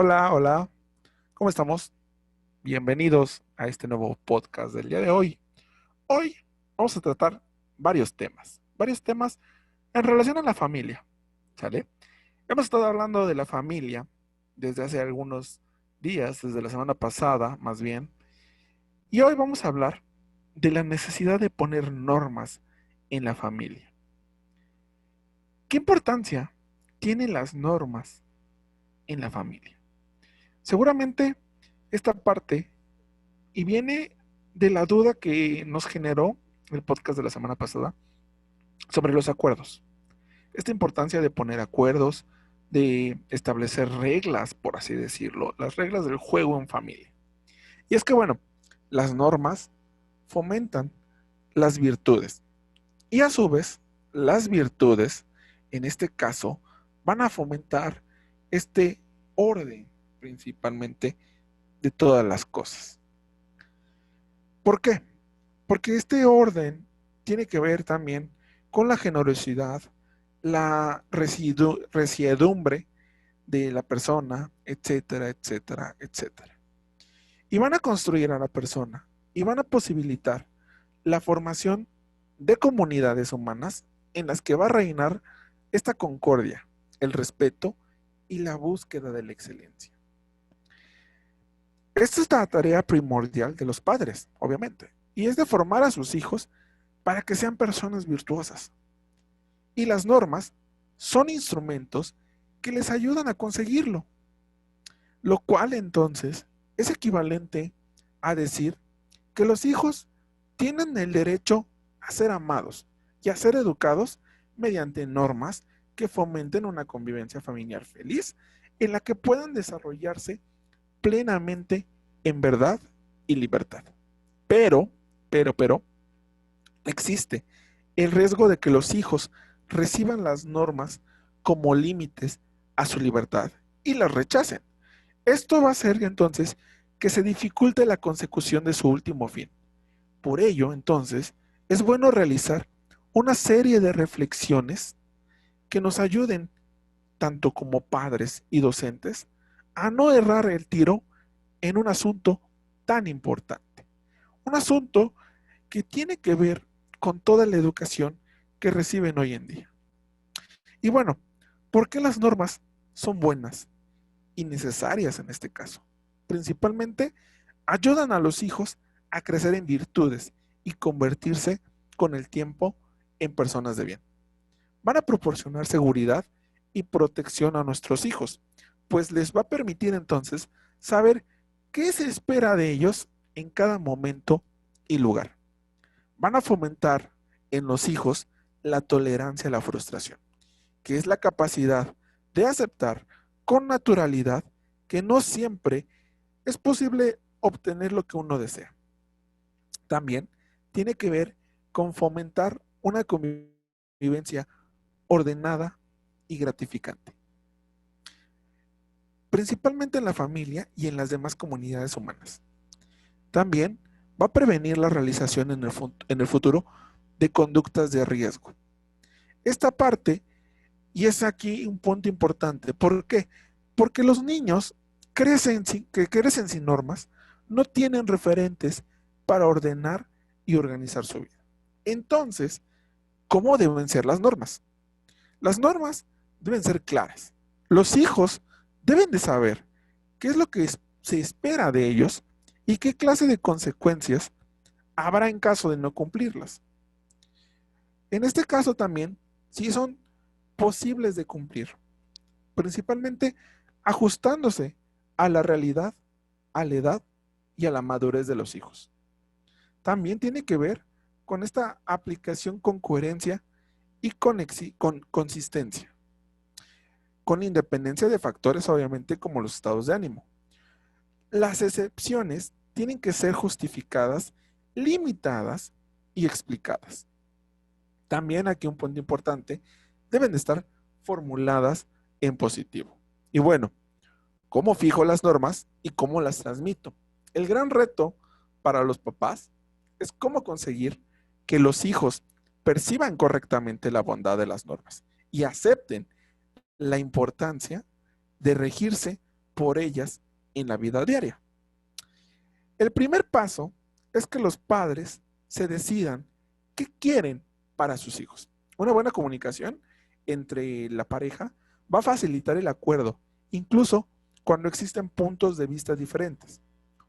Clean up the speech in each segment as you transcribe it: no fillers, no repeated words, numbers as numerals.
Hola, hola, ¿cómo estamos? Bienvenidos a este nuevo podcast del día de hoy. Hoy vamos a tratar varios temas en relación a la familia, ¿sale? Hemos estado hablando de la familia desde hace algunos días, desde la semana pasada más bien, y hoy vamos a hablar de la necesidad de poner normas en la familia. ¿Qué importancia tienen las normas en la familia? Seguramente esta parte y viene de la duda que nos generó el podcast de la semana pasada sobre los acuerdos. Esta importancia de poner acuerdos, de establecer reglas, por así decirlo, las reglas del juego en familia. Y es que, bueno, las normas fomentan las virtudes. Y a su vez, las virtudes, en este caso, van a fomentar este orden principalmente de todas las cosas. ¿Por qué? Porque este orden tiene que ver también con la generosidad, la resiedumbre de la persona, etcétera, etcétera, etcétera. Y van a construir a la persona y van a posibilitar la formación de comunidades humanas en las que va a reinar esta concordia, el respeto y la búsqueda de la excelencia. Esta es la tarea primordial de los padres, obviamente, y es de formar a sus hijos para que sean personas virtuosas. Y las normas son instrumentos que les ayudan a conseguirlo, lo cual entonces es equivalente a decir que los hijos tienen el derecho a ser amados y a ser educados mediante normas que fomenten una convivencia familiar feliz en la que puedan desarrollarse plenamente en verdad y libertad. Pero, pero, existe el riesgo de que los hijos reciban las normas como límites a su libertad y las rechacen. Esto va a hacer entonces que se dificulte la consecución de su último fin. Por ello, entonces, es bueno realizar una serie de reflexiones que nos ayuden, tanto como padres y docentes, a no errar el tiro en un asunto tan importante. Un asunto que tiene que ver con toda la educación que reciben hoy en día. Y bueno, ¿por qué las normas son buenas y necesarias en este caso? Principalmente, ayudan a los hijos a crecer en virtudes y convertirse con el tiempo en personas de bien. Van a proporcionar seguridad y protección a nuestros hijos, pues les va a permitir entonces saber qué se espera de ellos en cada momento y lugar. Van a fomentar en los hijos la tolerancia a la frustración, que es la capacidad de aceptar con naturalidad que no siempre es posible obtener lo que uno desea. También tiene que ver con fomentar una convivencia ordenada y gratificante, principalmente en la familia y en las demás comunidades humanas. También va a prevenir la realización en el futuro de conductas de riesgo. Esta parte, y es aquí un punto importante, ¿por qué? Porque los niños que crecen sin normas no tienen referentes para ordenar y organizar su vida. Entonces, ¿cómo deben ser las normas? Las normas deben ser claras. Los hijos deben de saber qué es lo que se espera de ellos y qué clase de consecuencias habrá en caso de no cumplirlas. En este caso también, si son posibles de cumplir, principalmente ajustándose a la realidad, a la edad y a la madurez de los hijos. También tiene que ver con esta aplicación con coherencia y con consistencia, con independencia de factores obviamente como los estados de ánimo. Las excepciones tienen que ser justificadas, limitadas y explicadas. También aquí un punto importante, deben de estar formuladas en positivo. Y bueno, ¿cómo fijo las normas y cómo las transmito? El gran reto para los papás es cómo conseguir que los hijos perciban correctamente la bondad de las normas y acepten la importancia de regirse por ellas en la vida diaria. El primer paso es que los padres se decidan qué quieren para sus hijos. Una buena comunicación entre la pareja va a facilitar el acuerdo, incluso cuando existen puntos de vista diferentes.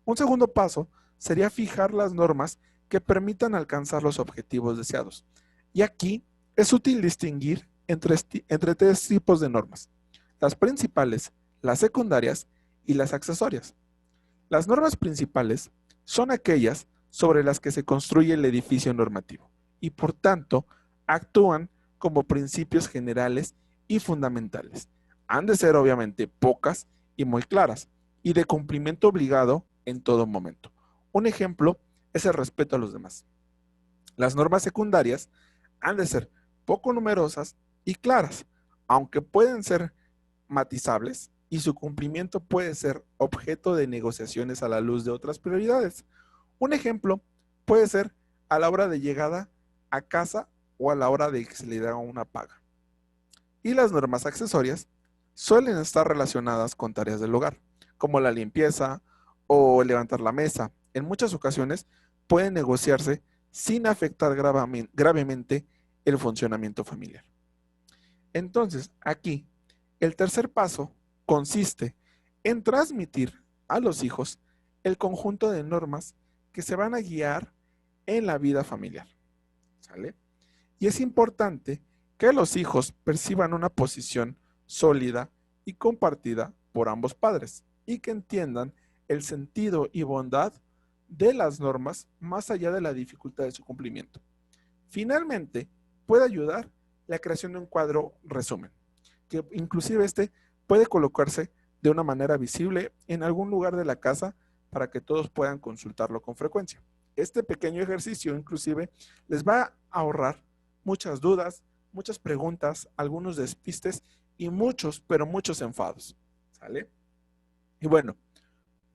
Un segundo paso sería fijar las normas que permitan alcanzar los objetivos deseados. Y aquí es útil distinguir entre tres tipos de normas: las principales, las secundarias y las accesorias. Las normas principales son aquellas sobre las que se construye el edificio normativo y, por tanto, actúan como principios generales y fundamentales. Han de ser, obviamente, pocas y muy claras y de cumplimiento obligado en todo momento. Un ejemplo es el respeto a los demás. Las normas secundarias han de ser poco numerosas y claras, aunque pueden ser matizables, y su cumplimiento puede ser objeto de negociaciones a la luz de otras prioridades. Un ejemplo puede ser a la hora de llegada a casa o a la hora de que se le da una paga. Y las normas accesorias suelen estar relacionadas con tareas del hogar, como la limpieza o levantar la mesa. En muchas ocasiones pueden negociarse sin afectar gravemente el funcionamiento familiar. Entonces, aquí, el tercer paso consiste en transmitir a los hijos el conjunto de normas que se van a guiar en la vida familiar. ¿Sale? Y es importante que los hijos perciban una posición sólida y compartida por ambos padres y que entiendan el sentido y bondad de las normas más allá de la dificultad de su cumplimiento. Finalmente, puede ayudar la creación de un cuadro resumen, que inclusive puede colocarse de una manera visible en algún lugar de la casa para que todos puedan consultarlo con frecuencia. Este pequeño ejercicio inclusive les va a ahorrar muchas dudas, muchas preguntas, algunos despistes y muchos, pero muchos enfados. ¿Sale? Y bueno,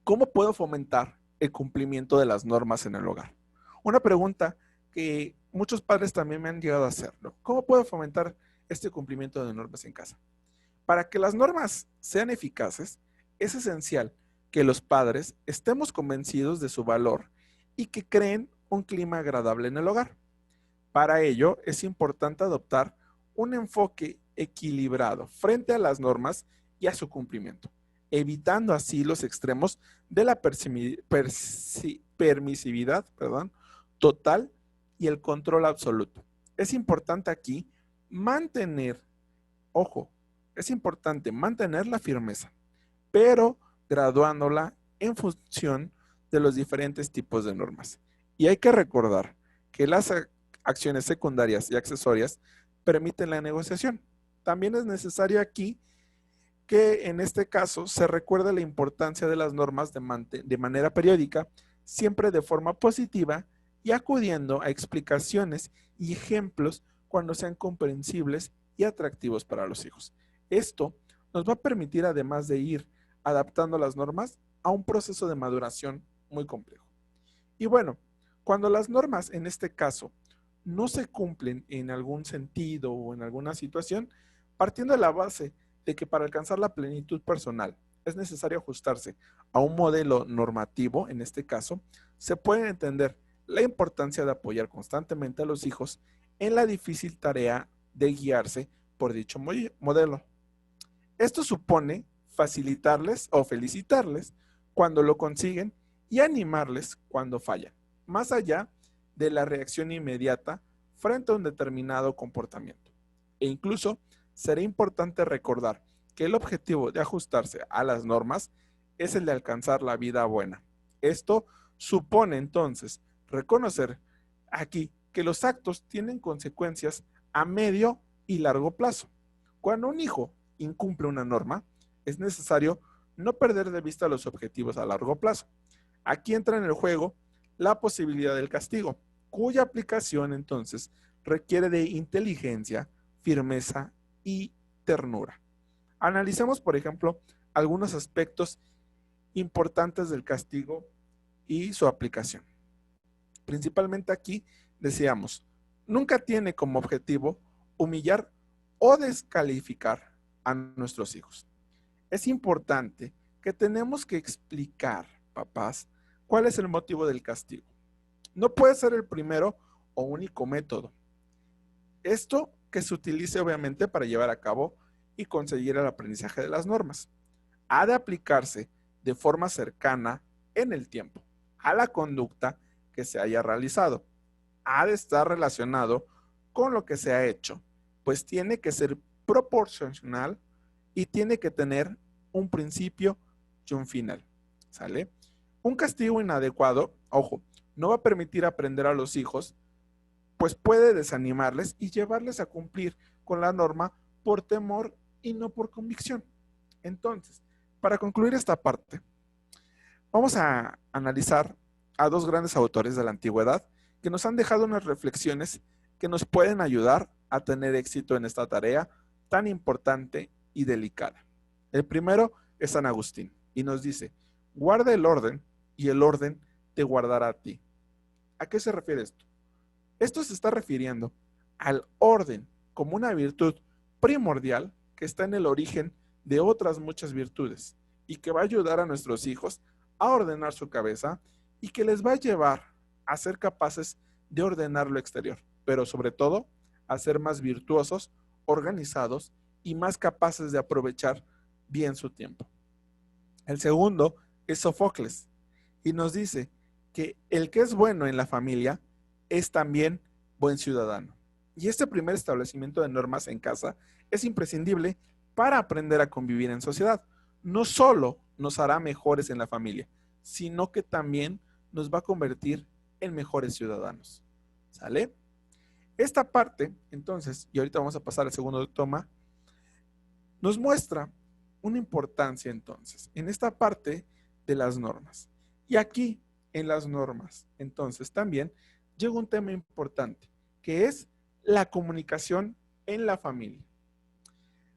¿cómo puedo fomentar el cumplimiento de las normas en el hogar? Una pregunta que muchos padres también me han llegado a hacer, ¿no? ¿Cómo puedo fomentar este cumplimiento de normas en casa? Para que las normas sean eficaces, es esencial que los padres estemos convencidos de su valor y que creen un clima agradable en el hogar. Para ello, es importante adoptar un enfoque equilibrado frente a las normas y a su cumplimiento, evitando así los extremos de la permisividad, total y el control absoluto. Es importante aquí mantener, ojo, es importante mantener la firmeza, pero graduándola en función de los diferentes tipos de normas. Y hay que recordar que las acciones secundarias y accesorias permiten la negociación. También es necesario aquí que en este caso se recuerde la importancia de las normas de manera periódica, siempre de forma positiva y acudiendo a explicaciones y ejemplos cuando sean comprensibles y atractivos para los hijos. Esto nos va a permitir, además de ir adaptando las normas, a un proceso de maduración muy complejo. Y bueno, cuando las normas en este caso no se cumplen en algún sentido o en alguna situación, partiendo de la base de que para alcanzar la plenitud personal es necesario ajustarse a un modelo normativo, en este caso, se puede entender la importancia de apoyar constantemente a los hijos en la difícil tarea de guiarse por dicho modelo. Esto supone facilitarles o felicitarles cuando lo consiguen y animarles cuando fallan, más allá de la reacción inmediata frente a un determinado comportamiento. E incluso será importante recordar que el objetivo de ajustarse a las normas es el de alcanzar la vida buena. Esto supone entonces reconocer aquí que los actos tienen consecuencias a medio y largo plazo. Cuando un hijo incumple una norma, es necesario no perder de vista los objetivos a largo plazo. Aquí entra en el juego la posibilidad del castigo, cuya aplicación entonces requiere de inteligencia, firmeza y ternura. Analicemos, por ejemplo, algunos aspectos importantes del castigo y su aplicación. Principalmente aquí decíamos, nunca tiene como objetivo humillar o descalificar a nuestros hijos. Es importante que tenemos que explicar, papás, cuál es el motivo del castigo. No puede ser el primero o único método. Esto que se utilice obviamente para llevar a cabo y conseguir el aprendizaje de las normas. Ha de aplicarse de forma cercana en el tiempo a la conducta que se haya realizado. Ha de estar relacionado con lo que se ha hecho, pues tiene que ser proporcional y tiene que tener un principio y un final. ¿Sale? Un castigo inadecuado, ojo, no va a permitir aprender a los hijos, pues puede desanimarles y llevarles a cumplir con la norma por temor y no por convicción. Entonces, para concluir esta parte, vamos a analizar a dos grandes autores de la antigüedad que nos han dejado unas reflexiones que nos pueden ayudar a tener éxito en esta tarea tan importante y delicada. El primero es San Agustín y nos dice, guarda el orden y el orden te guardará a ti. ¿A qué se refiere esto? Esto se está refiriendo al orden como una virtud primordial que está en el origen de otras muchas virtudes y que va a ayudar a nuestros hijos a ordenar su cabeza y que les va a llevar a ser capaces de ordenar lo exterior, pero sobre todo a ser más virtuosos, organizados y más capaces de aprovechar bien su tiempo. El segundo es Sófocles y nos dice que el que es bueno en la familia es también buen ciudadano. Y este primer establecimiento de normas en casa es imprescindible para aprender a convivir en sociedad. No solo nos hará mejores en la familia, sino que también nos va a convertir en mejores ciudadanos. ¿Sale? Esta parte, entonces, y ahorita vamos a pasar al segundo toma, nos muestra una importancia entonces en esta parte de las normas. Y aquí, en las normas, entonces también llega un tema importante, que es la comunicación en la familia.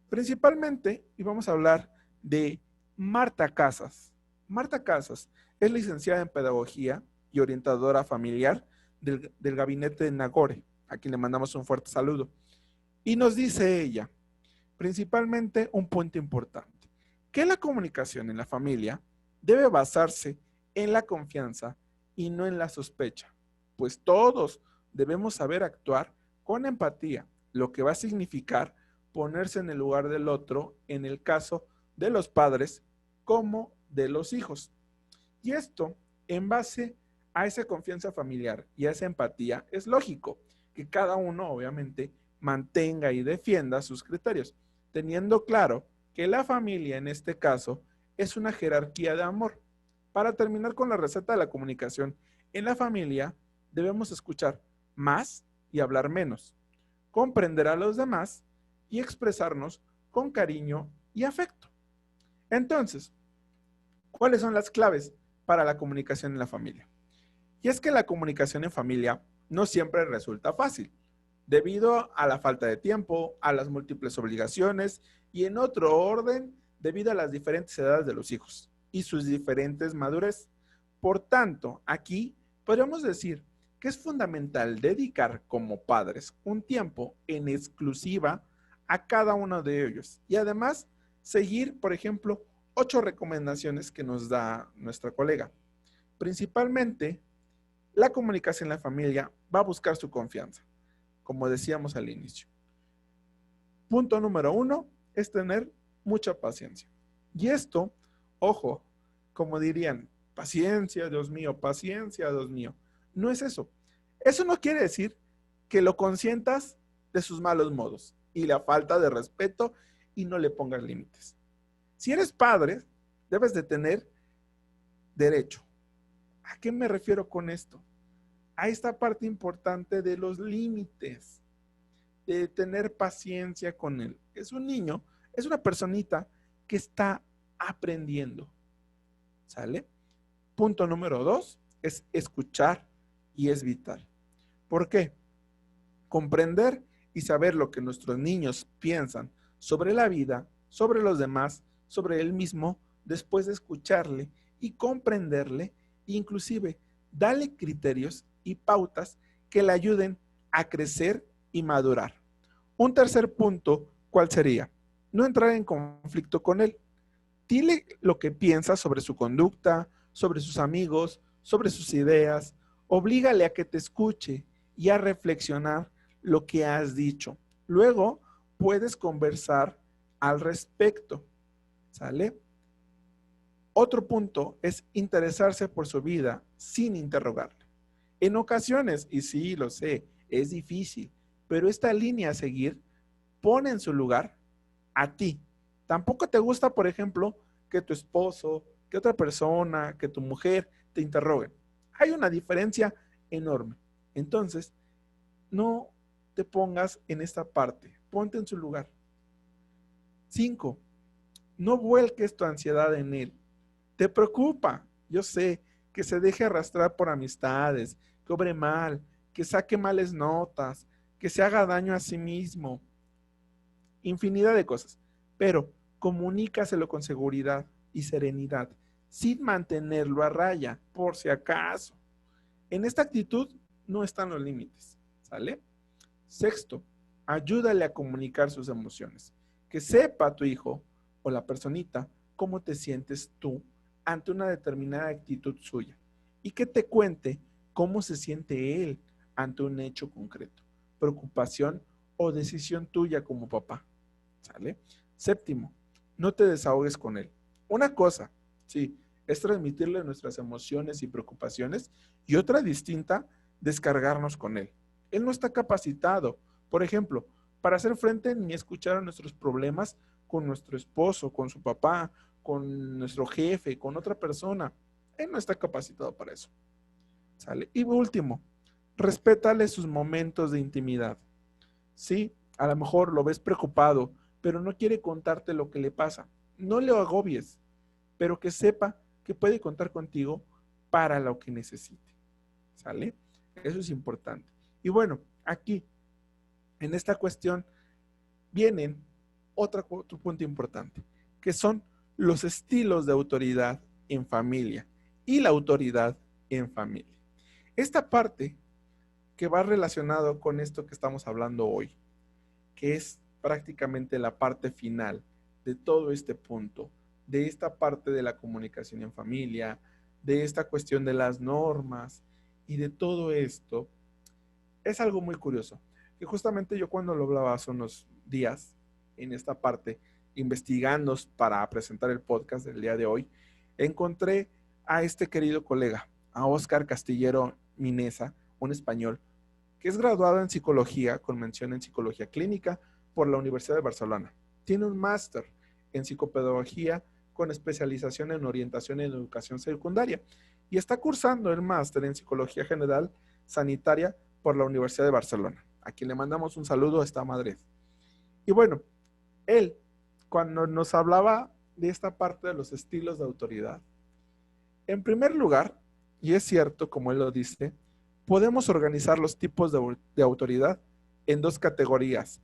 Principalmente, y vamos a hablar de Marta Casas. Marta Casas es licenciada en Pedagogía y orientadora familiar del gabinete de Nagore, a quien le mandamos un fuerte saludo. Y nos dice ella, principalmente un punto importante, que la comunicación en la familia debe basarse en la confianza y no en la sospecha, pues todos debemos saber actuar con empatía, lo que va a significar ponerse en el lugar del otro en el caso de los padres como de los hijos. Y esto, en base a esa confianza familiar y a esa empatía, es lógico que cada uno obviamente mantenga y defienda sus criterios, teniendo claro que la familia en este caso es una jerarquía de amor. Para terminar con la receta de la comunicación en la familia, debemos escuchar más y hablar menos, comprender a los demás y expresarnos con cariño y afecto. Entonces, ¿cuáles son las claves para la comunicación en la familia? Y es que la comunicación en familia no siempre resulta fácil, debido a la falta de tiempo, a las múltiples obligaciones y en otro orden, debido a las diferentes edades de los hijos y sus diferentes madurez. Por tanto, aquí podríamos decir que es fundamental dedicar como padres un tiempo en exclusiva a cada uno de ellos y además seguir, por ejemplo, 8 recomendaciones que nos da nuestra colega. Principalmente, la comunicación en la familia va a buscar su confianza, como decíamos al inicio. Punto número 1 es tener mucha paciencia. Y esto, ojo, como dirían, paciencia, Dios mío, paciencia, Dios mío. No es eso. Eso no quiere decir que lo consientas de sus malos modos y la falta de respeto y no le pongas límites. Si eres padre, debes de tener derecho. ¿A qué me refiero con esto? A esta parte importante de los límites, de tener paciencia con él. Es un niño, es una personita que está aprendiendo. ¿Sale? Punto número 2 es escuchar y es vital. ¿Por qué? Comprender y saber lo que nuestros niños piensan sobre la vida, sobre los demás, sobre él mismo, después de escucharle y comprenderle, inclusive darle criterios y pautas que le ayuden a crecer y madurar. Un tercer punto, ¿cuál sería? No entrar en conflicto con él. Dile lo que piensas sobre su conducta, sobre sus amigos, sobre sus ideas. Oblígale a que te escuche y a reflexionar lo que has dicho. Luego puedes conversar al respecto, ¿sale? Otro punto es interesarse por su vida sin interrogarle. En ocasiones, y sí, lo sé, es difícil, pero esta línea a seguir pone en su lugar a ti. Tampoco te gusta, por ejemplo, que tu esposo, que otra persona, que tu mujer te interroguen. Hay una diferencia enorme. Entonces, no te pongas en esta parte, ponte en su lugar. 5. No vuelques tu ansiedad en él. Te preocupa, yo sé, que se deje arrastrar por amistades, que obre mal, que saque males notas, que se haga daño a sí mismo, infinidad de cosas, pero comunícaselo con seguridad y serenidad, sin mantenerlo a raya, por si acaso. En esta actitud no están los límites, ¿sale? 6. Ayúdale a comunicar sus emociones. Que sepa tu hijo o la personita cómo te sientes tú ante una determinada actitud suya y que te cuente cómo se siente él ante un hecho concreto, preocupación o decisión tuya como papá, ¿sale? 7. No te desahogues con él. Una cosa, sí, es transmitirle nuestras emociones y preocupaciones y otra distinta, descargarnos con él. Él no está capacitado, por ejemplo, para hacer frente ni escuchar a nuestros problemas con nuestro esposo, con su papá, con nuestro jefe, con otra persona. Él no está capacitado para eso, ¿sale? Y último, respétale sus momentos de intimidad. Sí, a lo mejor lo ves preocupado, pero no quiere contarte lo que le pasa. No le agobies, pero que sepa que puede contar contigo para lo que necesite, ¿sale? Eso es importante. Y bueno, aquí, en esta cuestión, vienen otro punto importante, que son los estilos de autoridad en familia y la autoridad en familia. Esta parte que va relacionado con esto que estamos hablando hoy, que es prácticamente la parte final de todo este punto, de esta parte de la comunicación en familia, de esta cuestión de las normas y de todo esto, es algo muy curioso. Que justamente yo cuando lo hablaba hace unos días, en esta parte, investigando para presentar el podcast del día de hoy, encontré a este querido colega, a Óscar Castillero Minesa, un español, que es graduado en psicología con mención en psicología clínica por la Universidad de Barcelona. Tiene un máster en psicopedagogía con especialización en orientación en educación secundaria y está cursando el máster en psicología general sanitaria por la Universidad de Barcelona, a quien le mandamos un saludo hasta Madrid. Y bueno, él, cuando nos hablaba de esta parte de los estilos de autoridad, en primer lugar, y es cierto, como él lo dice, podemos organizar los tipos de autoridad en dos categorías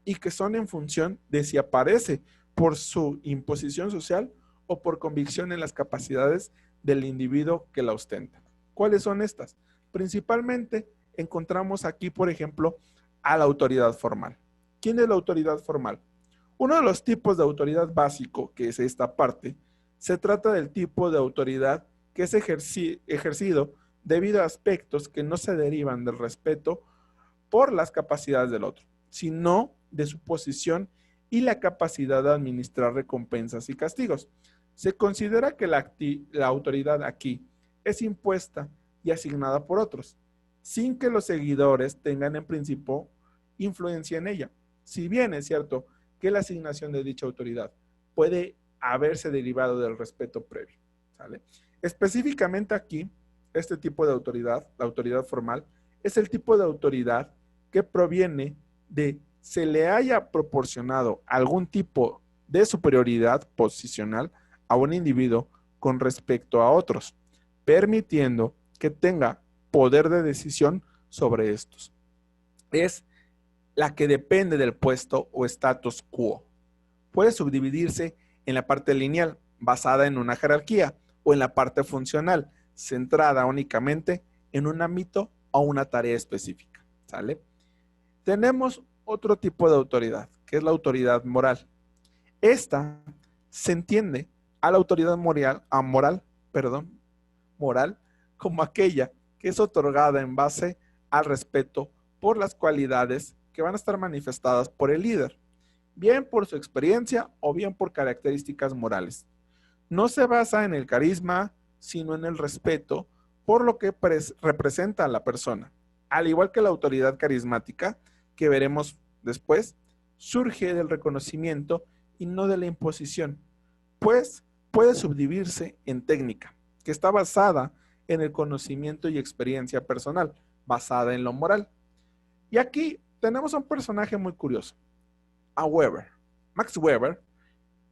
y que son en función de si aparece por su imposición social o por convicción en las capacidades del individuo que la ostenta. ¿Cuáles son estas? Principalmente encontramos aquí, por ejemplo, a la autoridad formal. ¿Quién es la autoridad formal? Uno de los tipos de autoridad básico, que es esta parte, se trata del tipo de autoridad que es ejercido debido a aspectos que no se derivan del respeto por las capacidades del otro, sino de su posición y la capacidad de administrar recompensas y castigos. Se considera que la autoridad aquí es impuesta y asignada por otros, sin que los seguidores tengan en principio influencia en ella. Si bien es cierto que la asignación de dicha autoridad puede haberse derivado del respeto previo, ¿sale? Específicamente aquí, este tipo de autoridad, la autoridad formal, es el tipo de autoridad que proviene de se le haya proporcionado algún tipo de superioridad posicional a un individuo con respecto a otros, permitiendo que tenga poder de decisión sobre estos. Es la que depende del puesto o status quo. Puede subdividirse en la parte lineal, basada en una jerarquía, o en la parte funcional, centrada únicamente en un ámbito o una tarea específica, ¿sale? Tenemos otro tipo de autoridad, que es la autoridad moral. Esta se entiende a la autoridad moral como aquella que es otorgada en base al respeto por las cualidades que van a estar manifestadas por el líder, bien por su experiencia o bien por características morales. No se basa en el carisma, sino en el respeto por lo que representa a la persona. Al igual que la autoridad carismática, que veremos después, surge del reconocimiento y no de la imposición, pues puede subdividirse en técnica, que está basada en el conocimiento y experiencia personal, basada en lo moral. Y aquí tenemos a un personaje muy curioso, a Weber, Max Weber,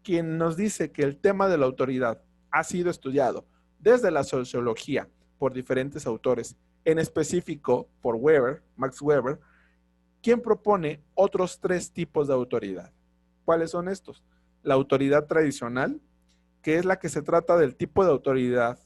quien nos dice que el tema de la autoridad ha sido estudiado desde la sociología por diferentes autores, en específico por Weber, Max Weber, quien propone otros 3 tipos de autoridad. ¿Cuáles son estos? La autoridad tradicional, que es la que se trata del tipo de autoridad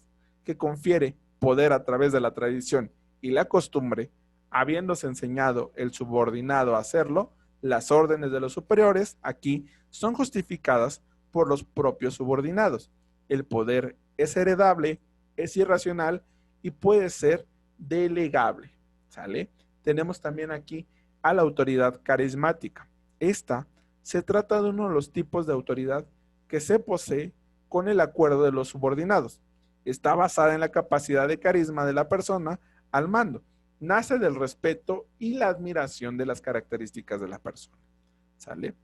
que confiere poder a través de la tradición y la costumbre, habiéndose enseñado el subordinado a hacerlo. Las órdenes de los superiores aquí son justificadas por los propios subordinados. El poder es heredable, es irracional y puede ser delegable. ¿Sale? Tenemos también aquí a la autoridad carismática. Esta se trata de uno de los tipos de autoridad que se posee con el acuerdo de los subordinados. Está basada en la capacidad de carisma de la persona al mando. Nace del respeto y la admiración de las características de la persona. ¿Sale?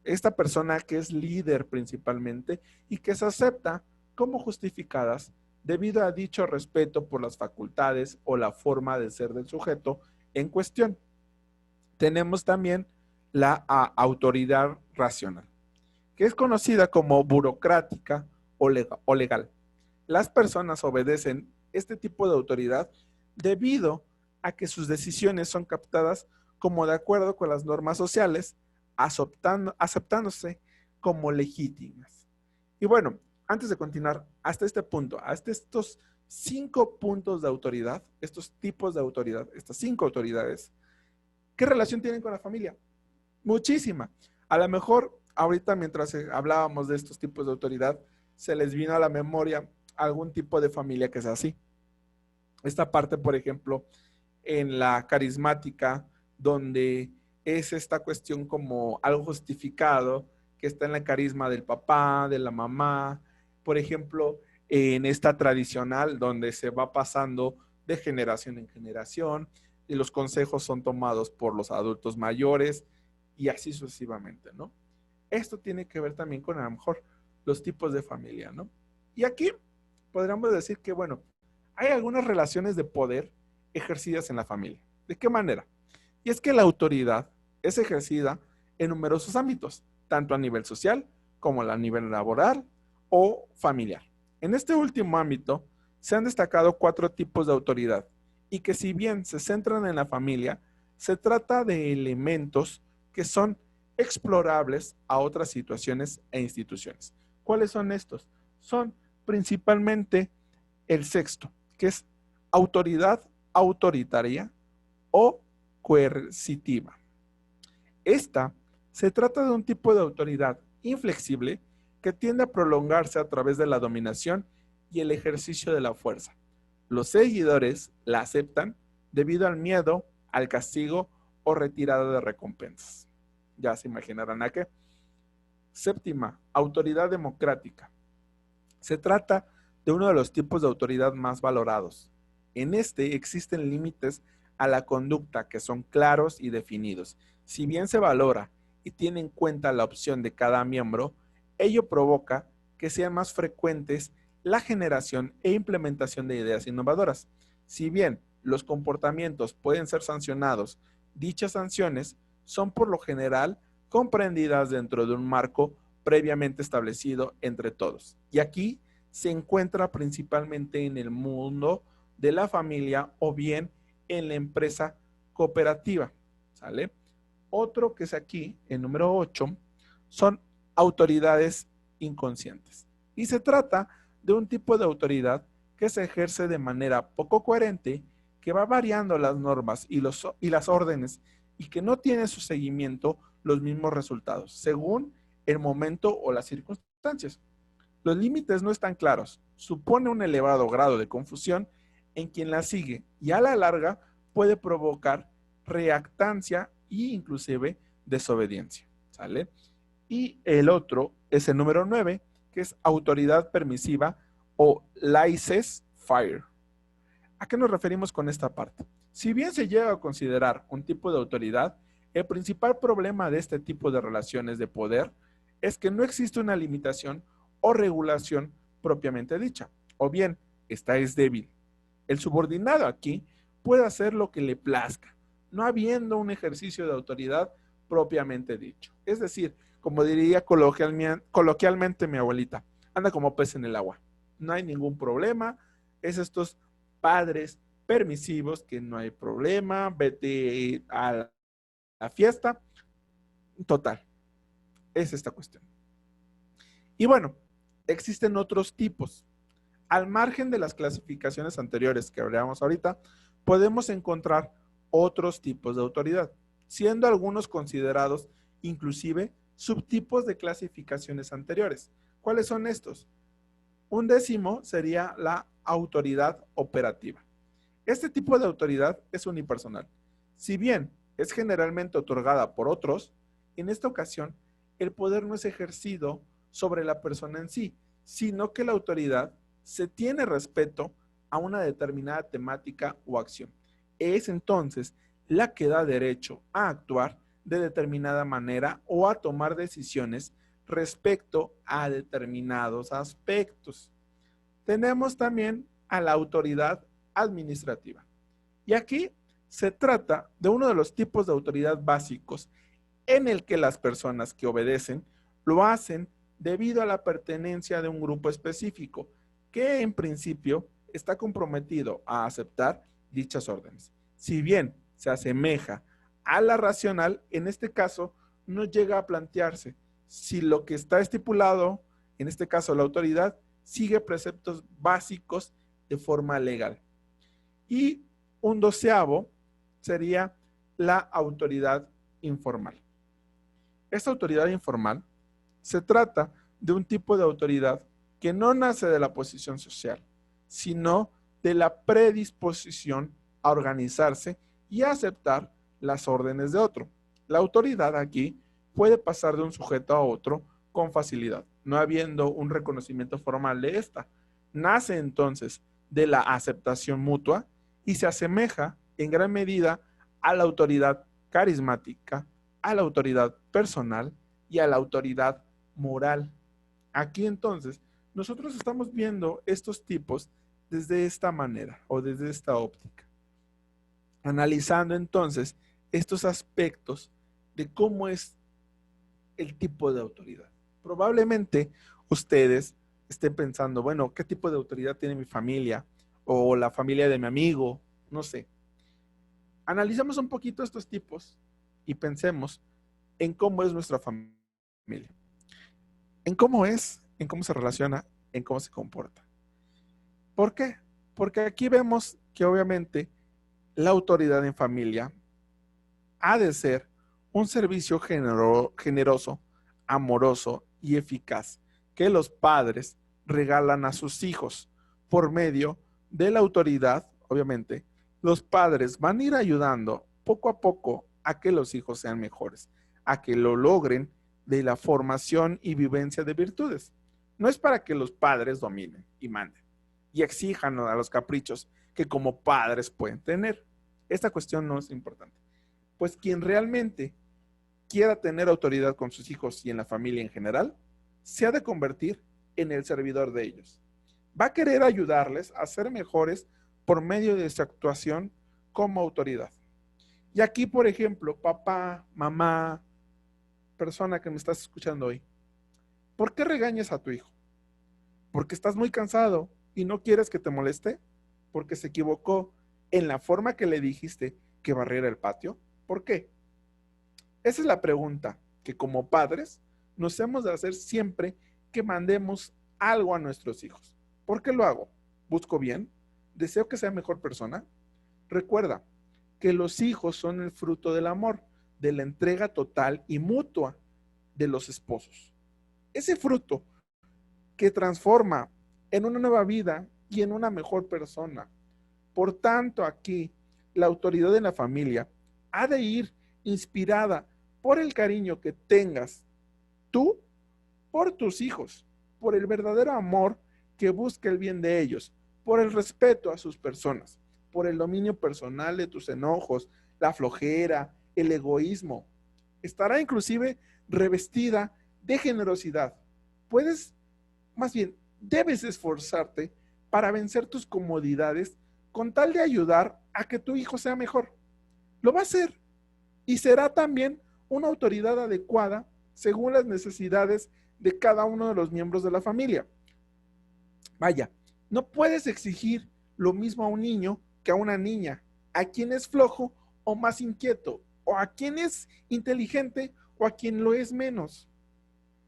Esta persona que es líder principalmente y que se acepta como justificadas debido a dicho respeto por las facultades o la forma de ser del sujeto en cuestión. Tenemos también la autoridad racional, que es conocida como burocrática o legal. Las personas obedecen este tipo de autoridad debido a que sus decisiones son captadas como de acuerdo con las normas sociales, aceptándose como legítimas. Y bueno, antes de continuar, hasta este punto, hasta estos 5 puntos de autoridad, estos tipos de autoridad, estas 5 autoridades, ¿qué relación tienen con la familia? Muchísima. A lo mejor ahorita mientras hablábamos de estos tipos de autoridad, se les vino a la memoria algún tipo de familia que sea así. Esta parte, por ejemplo, en la carismática, donde es esta cuestión como algo justificado, que está en la carisma del papá, de la mamá, por ejemplo, en esta tradicional, donde se va pasando de generación en generación, y los consejos son tomados por los adultos mayores, y así sucesivamente, ¿no? Esto tiene que ver también con a lo mejor los tipos de familia, ¿no? Y aquí podríamos decir que, bueno, hay algunas relaciones de poder ejercidas en la familia. ¿De qué manera? Y es que la autoridad es ejercida en numerosos ámbitos, tanto a nivel social como a nivel laboral o familiar. En este último ámbito se han destacado 4 tipos de autoridad y que si bien se centran en la familia, se trata de elementos que son explorables a otras situaciones e instituciones. ¿Cuáles son estos? Son principalmente el sexto, que es autoridad autoritaria o coercitiva. Esta se trata de un tipo de autoridad inflexible que tiende a prolongarse a través de la dominación y el ejercicio de la fuerza. Los seguidores la aceptan debido al miedo, al castigo o retirada de recompensas. Ya se imaginarán a qué. Séptima, autoridad democrática. Se trata de uno de los tipos de autoridad más valorados. En este existen límites a la conducta que son claros y definidos. Si bien se valora y tiene en cuenta la opción de cada miembro, ello provoca que sean más frecuentes la generación e implementación de ideas innovadoras. Si bien los comportamientos pueden ser sancionados, dichas sanciones son por lo general comprendidas dentro de un marco previamente establecido entre todos. Y aquí se encuentra principalmente en el mundo de la familia o bien en la empresa cooperativa. ¿Sale? Otro que es aquí, el número 8, son autoridades inconscientes. Y se trata de un tipo de autoridad que se ejerce de manera poco coherente, que va variando las normas y las órdenes y que no tiene su seguimiento los mismos resultados, según el momento o las circunstancias. Los límites no están claros, supone un elevado grado de confusión en quien la sigue y a la larga puede provocar reactancia e inclusive desobediencia, ¿sale? Y el otro es el número 9, que es autoridad permisiva o laissez-faire. ¿A qué nos referimos con esta parte? Si bien se llega a considerar un tipo de autoridad, el principal problema de este tipo de relaciones de poder es que no existe una limitación o regulación propiamente dicha, o bien, esta es débil. El subordinado aquí puede hacer lo que le plazca, no habiendo un ejercicio de autoridad propiamente dicho. Es decir, como diría coloquialmente mi abuelita, anda como pez en el agua. No hay ningún problema, es estos padres permisivos que no hay problema, vete a la fiesta. Total, es esta cuestión. Y bueno, existen otros tipos. Al margen de las clasificaciones anteriores que hablábamos ahorita, podemos encontrar otros tipos de autoridad, siendo algunos considerados inclusive subtipos de clasificaciones anteriores. ¿Cuáles son estos? Un décimo sería la autoridad operativa. Este tipo de autoridad es unipersonal. Si bien es generalmente otorgada por otros, en esta ocasión el poder no es ejercido sobre la persona en sí, sino que la autoridad se tiene respeto a una determinada temática o acción. Es entonces la que da derecho a actuar de determinada manera o a tomar decisiones respecto a determinados aspectos. Tenemos también a la autoridad administrativa. Y aquí se trata de uno de los tipos de autoridad básicos en el que las personas que obedecen lo hacen debido a la pertenencia de un grupo específico que en principio está comprometido a aceptar dichas órdenes. Si bien se asemeja a la racional, en este caso no llega a plantearse si lo que está estipulado, en este caso la autoridad, sigue preceptos básicos de forma legal. Y un doceavo sería la autoridad informal. Esta autoridad informal se trata de un tipo de autoridad que no nace de la posición social, sino de la predisposición a organizarse y a aceptar las órdenes de otro. La autoridad aquí puede pasar de un sujeto a otro con facilidad, no habiendo un reconocimiento formal de esta. Nace entonces de la aceptación mutua y se asemeja en gran medida a la autoridad carismática, a la autoridad personal y a la autoridad moral. Aquí entonces nosotros estamos viendo estos tipos desde esta manera o desde esta óptica, analizando entonces estos aspectos de cómo es el tipo de autoridad. Probablemente ustedes estén pensando, bueno, ¿qué tipo de autoridad tiene mi familia? O la familia de mi amigo, no sé. Analicemos un poquito estos tipos y pensemos en cómo es nuestra familia, en cómo es, en cómo se relaciona, en cómo se comporta. ¿Por qué? Porque aquí vemos que obviamente la autoridad en familia ha de ser un servicio generoso, amoroso y eficaz que los padres regalan a sus hijos por medio de la autoridad. Obviamente, los padres van a ir ayudando poco a poco a que los hijos sean mejores, a que lo logren de la formación y vivencia de virtudes. No es para que los padres dominen y manden y exijan a los caprichos que como padres pueden tener. Esta cuestión no es importante. Pues quien realmente quiera tener autoridad con sus hijos y en la familia en general, se ha de convertir en el servidor de ellos. Va a querer ayudarles a ser mejores por medio de su actuación como autoridad. Y aquí, por ejemplo, papá, mamá, persona que me estás escuchando hoy, ¿por qué regañas a tu hijo? ¿Porque estás muy cansado y no quieres que te moleste? ¿Porque se equivocó en la forma que le dijiste que barriera el patio? ¿Por qué? Esa es la pregunta que como padres nos hemos de hacer siempre que mandemos algo a nuestros hijos. ¿Por qué lo hago? ¿Busco bien? ¿Deseo que sea mejor persona? Recuerda que los hijos son el fruto del amor, de la entrega total y mutua de los esposos. Ese fruto que transforma en una nueva vida y en una mejor persona. Por tanto, aquí la autoridad en la familia ha de ir inspirada por el cariño que tengas tú por tus hijos, por el verdadero amor que busca el bien de ellos, por el respeto a sus personas, por el dominio personal de tus enojos, la flojera, el egoísmo. Estará inclusive revestida de generosidad. Puedes, más bien, debes esforzarte para vencer tus comodidades con tal de ayudar a que tu hijo sea mejor. Lo va a hacer y será también una autoridad adecuada según las necesidades de cada uno de los miembros de la familia. Vaya, no puedes exigir lo mismo a un niño que a una niña, a quien es flojo o más inquieto, o a quien es inteligente o a quien lo es menos.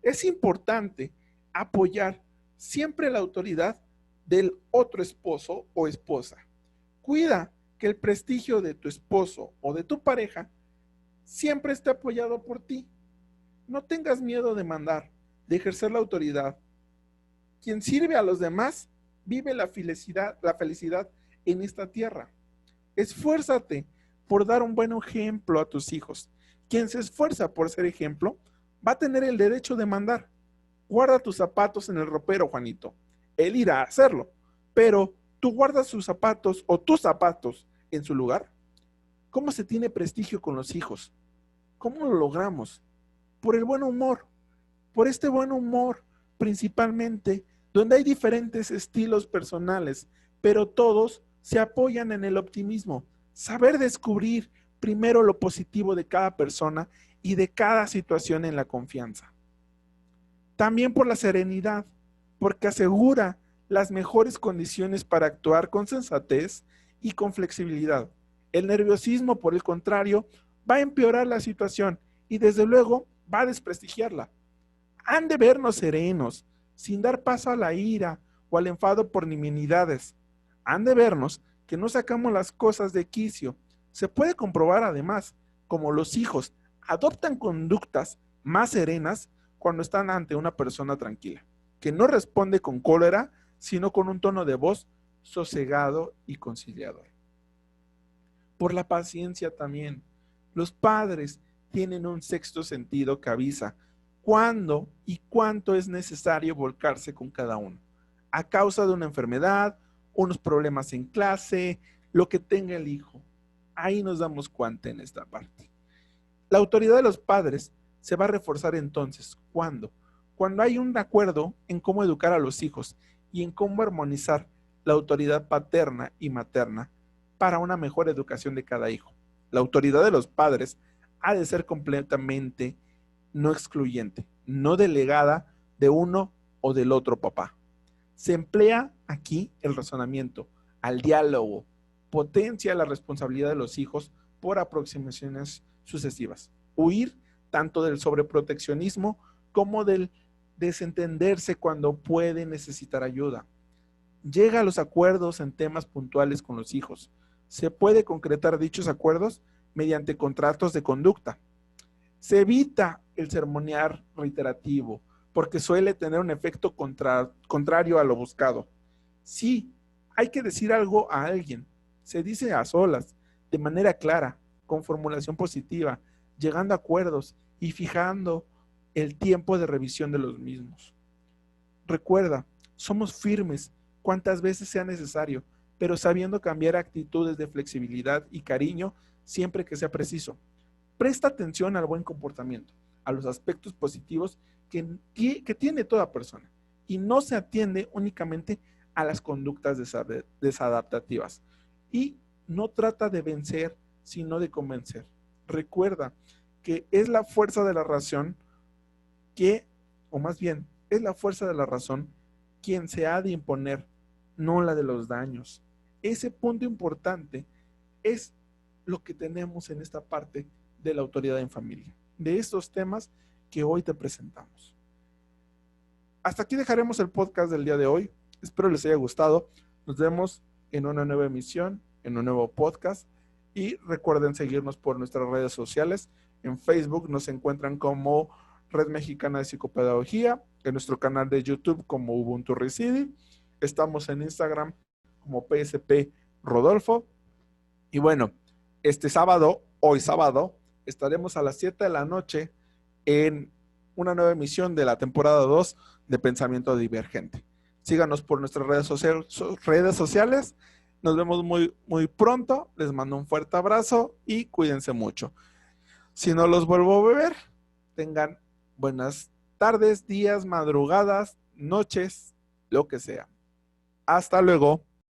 Es importante apoyar siempre la autoridad del otro esposo o esposa. Cuida que el prestigio de tu esposo o de tu pareja siempre esté apoyado por ti. No tengas miedo de mandar, de ejercer la autoridad. Quien sirve a los demás vive la felicidad en esta tierra. Esfuérzate por dar un buen ejemplo a tus hijos. Quien se esfuerza por ser ejemplo va a tener el derecho de mandar. Guarda tus zapatos en el ropero, Juanito. Él irá a hacerlo, pero ¿tú guardas sus zapatos o tus zapatos en su lugar? ¿Cómo se tiene prestigio con los hijos? ¿Cómo lo logramos? Por el buen humor, por este buen humor principalmente, donde hay diferentes estilos personales, pero todos se apoyan en el optimismo. Saber descubrir primero lo positivo de cada persona y de cada situación en la confianza. También por la serenidad, porque asegura las mejores condiciones para actuar con sensatez y con flexibilidad. El nerviosismo, por el contrario, va a empeorar la situación y desde luego va a desprestigiarla. Han de vernos serenos, sin dar paso a la ira o al enfado por nimiedades. Han de vernos que no sacamos las cosas de quicio. Se puede comprobar además como los hijos adoptan conductas más serenas cuando están ante una persona tranquila, que no responde con cólera, sino con un tono de voz sosegado y conciliador. Por la paciencia también. Los padres tienen un sexto sentido que avisa cuándo y cuánto es necesario volcarse con cada uno, a causa de una enfermedad, unos problemas en clase, lo que tenga el hijo. Ahí nos damos cuenta en esta parte. La autoridad de los padres se va a reforzar entonces. ¿Cuándo? Cuando hay un acuerdo en cómo educar a los hijos y en cómo armonizar la autoridad paterna y materna para una mejor educación de cada hijo. La autoridad de los padres ha de ser completamente no excluyente, no delegada de uno o del otro papá. Se emplea aquí el razonamiento, al diálogo, potencia la responsabilidad de los hijos por aproximaciones sucesivas. Huir tanto del sobreproteccionismo como del desentenderse cuando puede necesitar ayuda. Llega a los acuerdos en temas puntuales con los hijos. Se puede concretar dichos acuerdos mediante contratos de conducta. Se evita el sermonear reiterativo, porque suele tener un efecto contrario a lo buscado. Sí, hay que decir algo a alguien. Se dice a solas, de manera clara, con formulación positiva, llegando a acuerdos y fijando el tiempo de revisión de los mismos. Recuerda, somos firmes cuantas veces sea necesario, pero sabiendo cambiar actitudes de flexibilidad y cariño siempre que sea preciso. Presta atención al buen comportamiento, a los aspectos positivos que tiene toda persona y no se atiende únicamente a las conductas desadaptativas. Y no trata de vencer, sino de convencer. Recuerda que es la fuerza de la razón o más bien, es la fuerza de la razón quien se ha de imponer, no la de los daños. Ese punto importante es lo que tenemos en esta parte de la autoridad en familia, de estos temas que hoy te presentamos. Hasta aquí dejaremos el podcast del día de hoy. Espero les haya gustado. Nos vemos en una nueva emisión, en un nuevo podcast. Y recuerden seguirnos por nuestras redes sociales. En Facebook nos encuentran como Red Mexicana de Psicopedagogía. en nuestro canal de YouTube como Ubuntu Reside. Estamos en Instagram como PSP Rodolfo. Y bueno, este sábado, hoy sábado, estaremos a las 7 de la noche en una nueva emisión de la temporada 2 de Pensamiento Divergente. Síganos por nuestras redes sociales. Nos vemos muy pronto. Les mando un fuerte abrazo y cuídense mucho. Si no los vuelvo a ver, tengan buenas tardes, días, madrugadas, noches, lo que sea. Hasta luego.